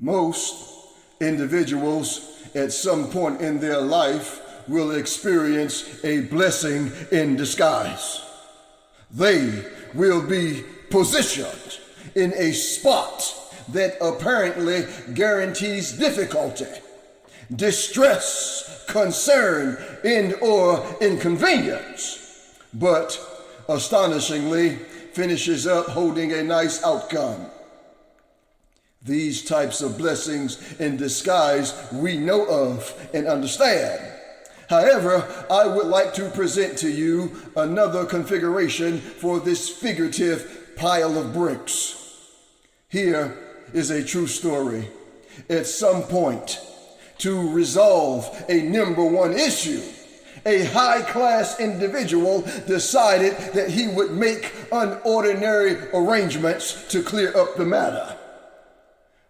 Most individuals at some point in their life will experience a blessing in disguise. They will be positioned in a spot that apparently guarantees difficulty, distress, concern, and/or inconvenience, but astonishingly finishes up holding a nice outcome. These types of blessings in disguise we know of and understand. However, I would like to present to you another configuration for this figurative pile of bricks. Here is a true story. At some point, to resolve a number one issue, a high-class individual decided that he would make unordinary arrangements to clear up the matter.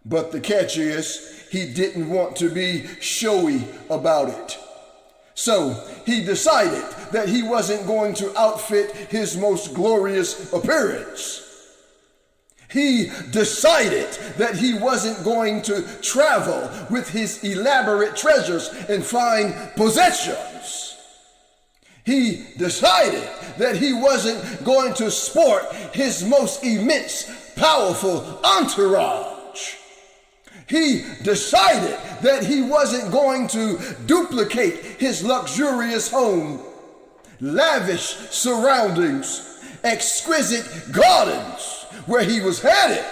But the catch is, he didn't want to be showy about it. So he decided that he wasn't going to outfit his most glorious appearance. He decided that he wasn't going to travel with his elaborate treasures and fine possessions. He decided that he wasn't going to sport his most immense, powerful entourage. He decided that he wasn't going to duplicate his luxurious home, lavish surroundings, exquisite gardens where he was headed,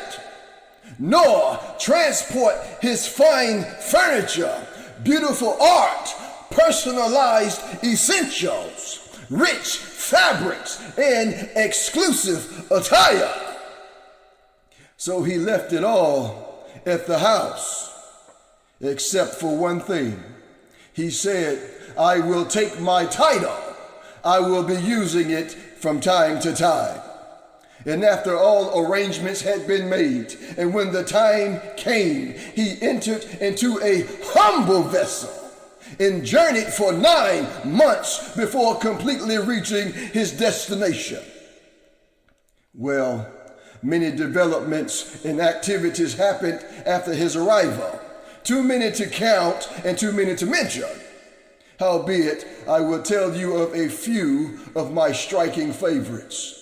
nor transport his fine furniture, beautiful art, personalized essentials, rich fabrics, and exclusive attire. So he left it all at the house, except for one thing. He said, I will take my title. I will be using it from time to time. And after all arrangements had been made, and when the time came, he entered into a humble vessel and journeyed for 9 months before completely reaching his destination. Well, many developments and activities happened after his arrival, too many to count and too many to mention. Howbeit, I will tell you of a few of my striking favorites.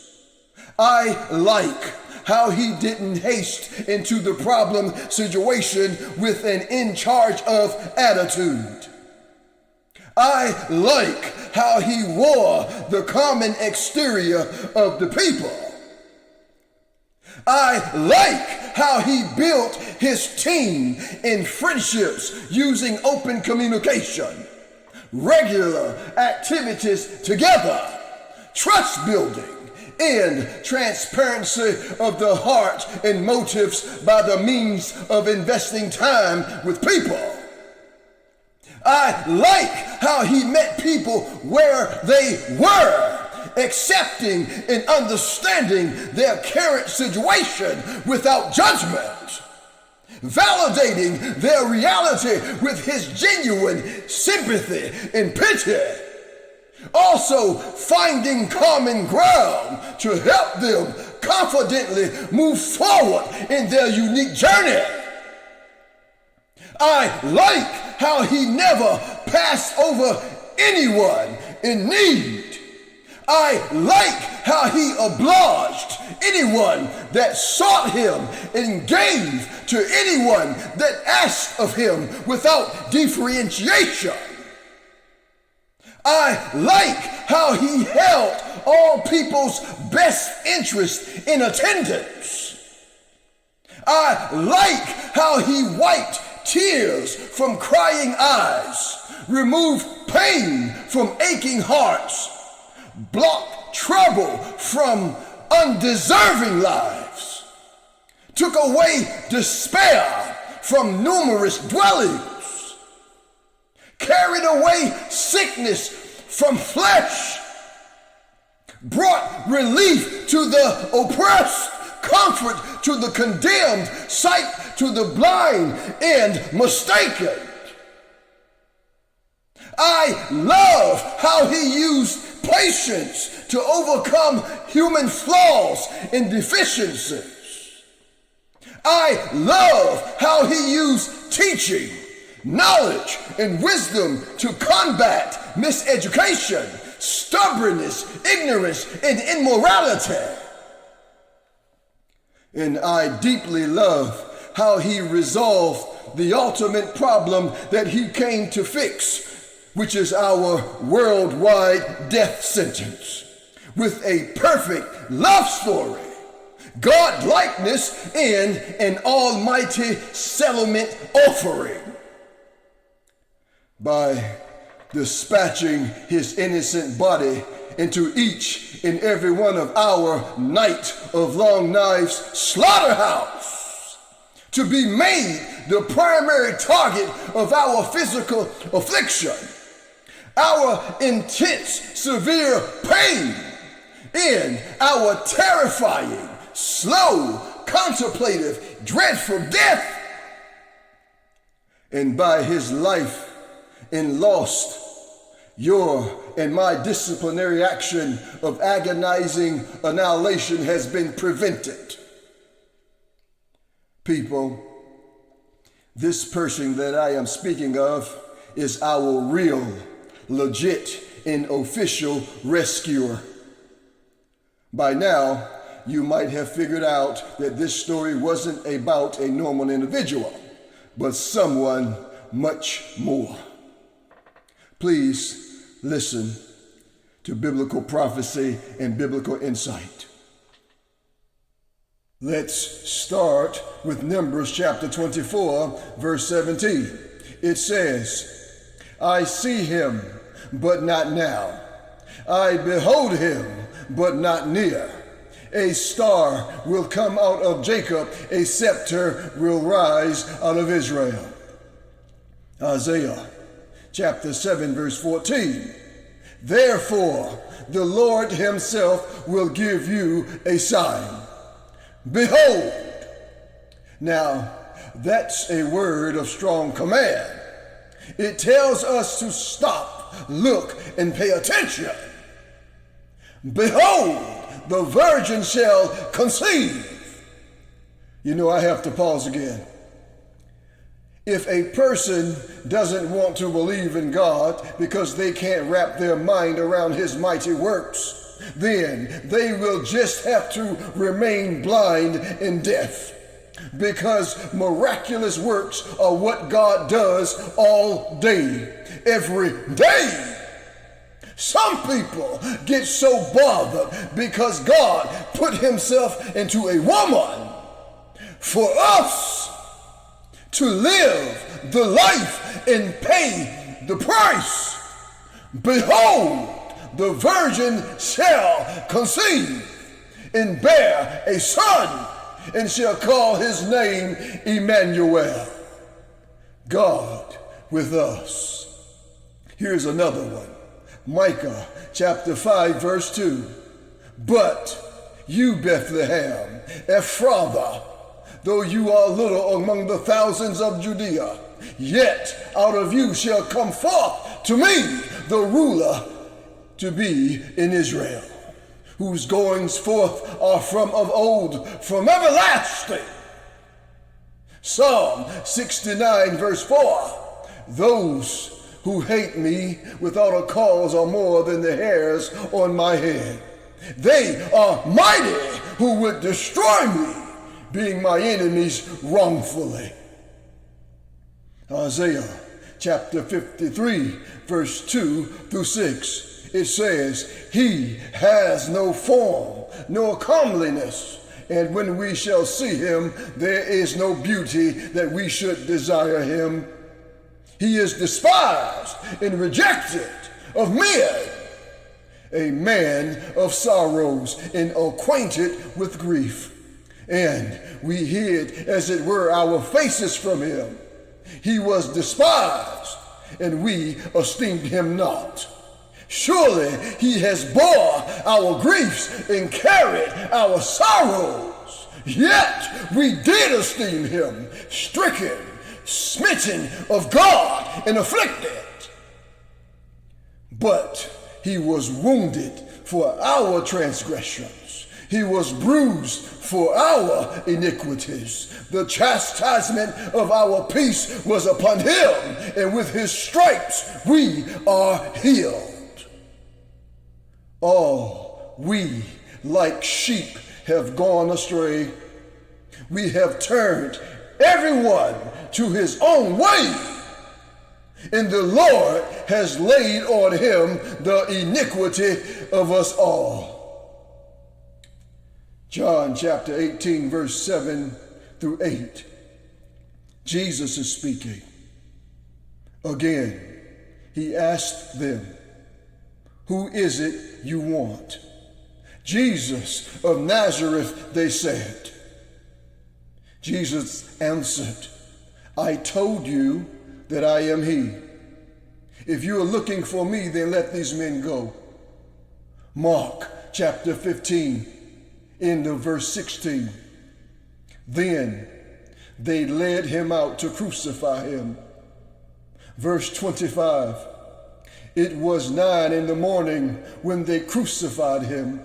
I like how he didn't haste into the problem situation with an in charge of attitude. I like how he wore the common exterior of the people. I like how he built his team in friendships using open communication, regular activities together, trust building, and transparency of the heart and motives by the means of investing time with people. I like how he met people where they were, accepting and understanding their current situation without judgment, validating their reality with his genuine sympathy and pity, also finding common ground to help them confidently move forward in their unique journey. I like how he never passed over anyone in need. I like how he obliged anyone that sought him and gave to anyone that asked of him without differentiation. I like how he held all people's best interest in attendance. I like how he wiped tears from crying eyes, removed pain from aching hearts, blocked trouble from undeserving lives, took away despair from numerous dwellings, carried away sickness from flesh, brought relief to the oppressed, comfort to the condemned, sight to the blind and mistaken. I love how he used patience to overcome human flaws and deficiencies. I love how he used teaching, knowledge, and wisdom to combat miseducation, stubbornness, ignorance, and immorality. And I deeply love how he resolved the ultimate problem that he came to fix, which is our worldwide death sentence, with a perfect love story, God-likeness, and an almighty settlement offering. By dispatching his innocent body into each and every one of our Night of Long Knives slaughterhouse, to be made the primary target of our physical affliction, our intense, severe pain, and our terrifying, slow, contemplative, dreadful death. And by his life and lost, your and my disciplinary action of agonizing annihilation has been prevented. People, this person that I am speaking of is our real, legit, and official rescuer. By now, you might have figured out that this story wasn't about a normal individual, but someone much more. Please listen to biblical prophecy and biblical insight. Let's start with Numbers chapter 24, verse 17. It says, I see him, but not now. I behold him, but not near. A star will come out of Jacob, a scepter will rise out of Israel. Isaiah chapter 7, verse 14. Therefore, the Lord himself will give you a sign. Behold. Now, that's a word of strong command. It tells us to stop, look, and pay attention. Behold, the virgin shall conceive. You know, I have to pause again. If a person doesn't want to believe in God because they can't wrap their mind around his mighty works, then they will just have to remain blind and deaf, because miraculous works are what God does all day, every day. Some people get so bothered because God put himself into a woman for us to live the life and pay the price. Behold, the virgin shall conceive and bear a son, and shall call his name Emmanuel, God with us. Here's another one. Micah chapter 5, verse 2. But you, Bethlehem, Ephrathah, though you are little among the thousands of Judea, yet out of you shall come forth to me the ruler to be in Israel, whose goings forth are from of old, from everlasting. Psalm 69, verse 4. Those who hate me without a cause are more than the hairs on my head. They are mighty who would destroy me, being my enemies wrongfully. Isaiah chapter 53, verse 2 through 6. It says, he has no form, nor comeliness, and when we shall see him, there is no beauty that we should desire him. He is despised and rejected of men, a man of sorrows and acquainted with grief. And we hid, as it were, our faces from him. He was despised, and we esteemed him not. Surely he has bore our griefs and carried our sorrows. Yet we did esteem him stricken, smitten of God, and afflicted. But he was wounded for our transgressions. He was bruised for our iniquities. The chastisement of our peace was upon him, and with his stripes we are healed. All we, like sheep, have gone astray. We have turned everyone to his own way, and the Lord has laid on him the iniquity of us all. John chapter 18, verse 7 through 8. Jesus is speaking. Again, he asked them, "Who is it you want?" "Jesus of Nazareth," they said. Jesus answered, "I told you that I am he. If you are looking for me, then let these men go." Mark chapter 15, end of verse 16. Then they led him out to crucify him. Verse 25. It was 9 a.m. when they crucified him.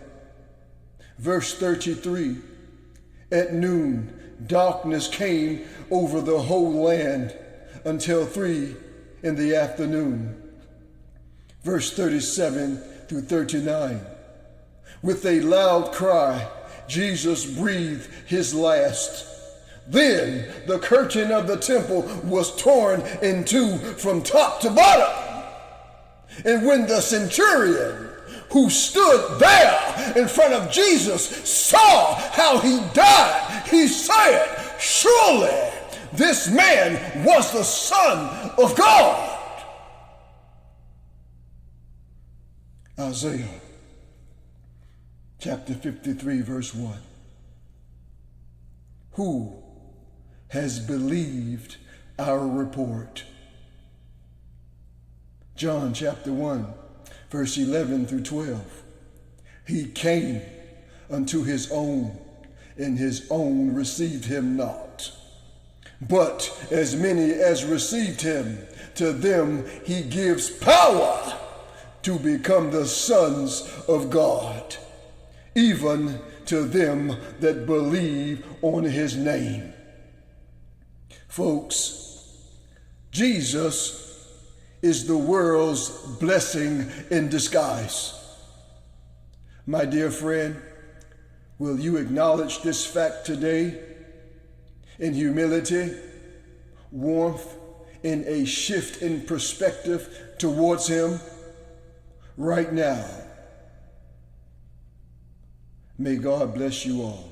Verse 33. At noon, darkness came over the whole land until 3 p.m. Verse 37 through 39. With a loud cry, Jesus breathed his last. Then the curtain of the temple was torn in two from top to bottom. And when the centurion who stood there in front of Jesus saw how he died, he said, "Surely this man was the Son of God." Isaiah chapter 53, verse 1. Who has believed our report? John chapter 1, verse 11 through 12. He came unto his own, and his own received him not. But as many as received him, to them he gives power to become the sons of God, even to them that believe on his name. Folks, Jesus is the world's blessing in disguise. My dear friend, will you acknowledge this fact today in humility, warmth, and a shift in perspective towards him right now? May God bless you all.